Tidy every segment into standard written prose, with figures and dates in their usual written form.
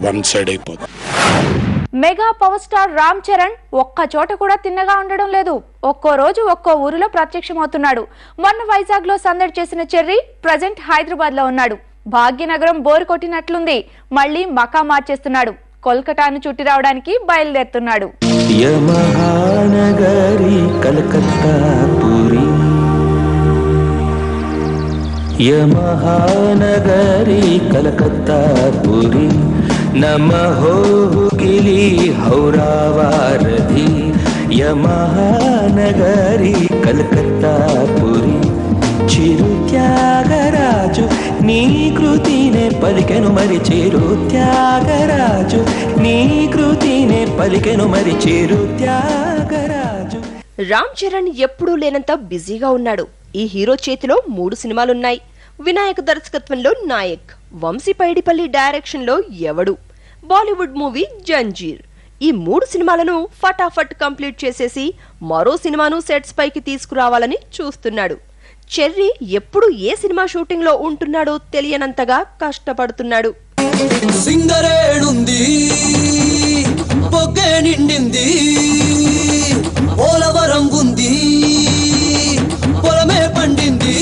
One side అయిపోతుంది. Mega power star Ram Charan ఒక్క చోట కూడా తిన్నగా ఉండడం లేదు. ఒక్కో రోజు ఒక్కో ఊరిలో ప్రత్యక్షమవుతున్నాడు. మొన్న వైజాగ్ లో సందడి చేసిన చెర్రీ ప్రజెంట్ హైదరాబాద్ లో ఉన్నాడు. భాగ్యనగరం బోరు కొట్టినట్లుంది. మళ్లీ మకా మార్చేస్తున్నాడు. కోల్కతాను చుట్టి రావడానికి బయలుదేరుతున్నాడు. యమహానగరి కలకత్తాపురి నమహోగిలి హౌరావారధి యమహానగరి కలకత్తాపురి చిరు త్యాగరాజు నీ కృతినే పలికెను మరి చిరు త్యాగరాజు నీ కృతినే పలికెను మరి చిరు త్యాగరాజు. రామ్ చరణ్ ఎప్పుడూ లేనంత బిజీగా ఉన్నాడు. ఈ హీరో చేతిలో 3 సినిమాలున్నాయి. వినాయక్ దర్శకత్వంలో నాయక్, వంశీ పైడిపల్లి డైరెక్షన్ లో ఎవడు, బాలీవుడ్ మూవీ జంజీర్. ఈ 3 సినిమాలను ఫటాఫట్ కంప్లీట్ చేసేసి మరో సినిమాను సెట్స్ పైకి తీసుకురావాలని చూస్తున్నాడు. చెర్రీ ఎప్పుడు ఏ సినిమా షూటింగ్ లో ఉంటున్నాడో తెలియనంతగా కష్టపడుతున్నాడు. సింగరేణుంది పొగ్గే నిండింది పోలవరం ఉంది పొలమే పండింది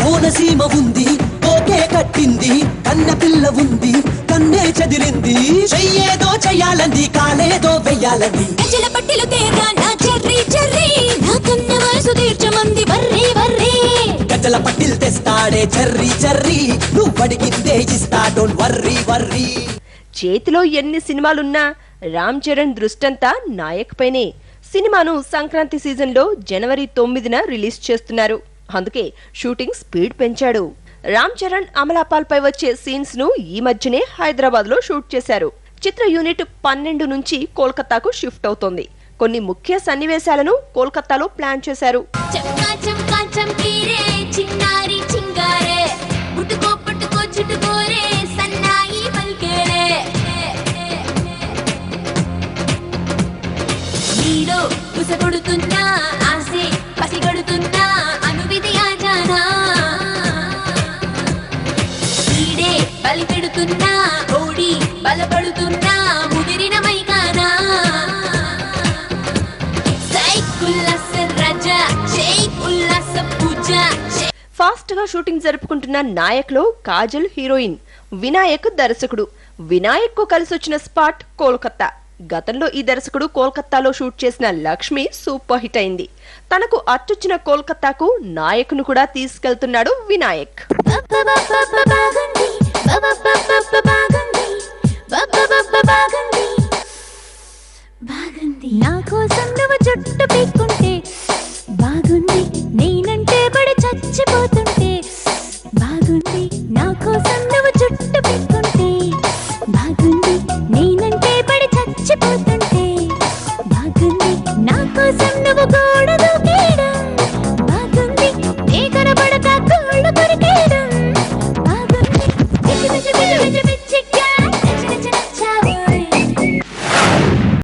కోనసీమ ఉంది ఓకే కట్టింది కన్న పిల్ల ఉంది కన్నే చదిరింది చెయ్యేదో చెయ్యాలంది కాలేదో వెయ్యాలంది గజల పట్టిలు తేరా నా చెర్రీ చెర్రీ నా కన్న వయసు తీర్చమంది వర్రీ వర్రీ గజల పట్టిలు తెస్తాడే చెర్రీ చెర్రీ నువ్వు అడిగిందే ఇస్తా డోంట్ వర్రీ వర్రీ. చేతిలో ఎన్ని సినిమాలున్నా రామ్ చరణ్ దృష్టంతా నాయక్ పైనే. సినిమాను సంక్రాంతి సీజన్ లో జనవరి 9న రిలీజ్ చేస్తున్నారు. అందుకే షూటింగ్ స్పీడ్ పెంచాడు. రామ్ చరణ్ అమలాపాల్ పై వచ్చే సీన్స్ ను ఈ మధ్యనే హైదరాబాద్ లో షూట్ చేశారు. చిత్ర యూనిట్ 12 నుంచి కోల్కతాకు షిఫ్ట్ అవుతోంది. కొన్ని ముఖ్య సన్నివేశాలను కోల్కతాలో ప్లాన్ చేశారు. ఫాస్ట్ గా షూటింగ్ జరుపుకుంటున్న నాయక్ లో కాజల్ హీరోయిన్, వినాయక్ దర్శకుడు. వినాయక్ కు కలిసొచ్చిన స్పాట్ కోల్కతా. గతంలో ఈ దర్శకుడు కోల్కతాలో షూట్ చేసిన లక్ష్మి సూపర్ హిట్ అయింది. తనకు అచ్చొచ్చిన కోల్కతాకు నాయక్ ను కూడా తీసుకెళ్తున్నాడు వినాయక్. నా కోసం నువ్వు జుట్టు పీక్కుంటే బాగుంది, నేనంటే పడి చచ్చిపోతుంటే బాగుంది. నా కోసం నువ్వు జుట్టు పీక్కుంటే బాగుంది, నేనంటే పడి చచ్చిపోతుంటే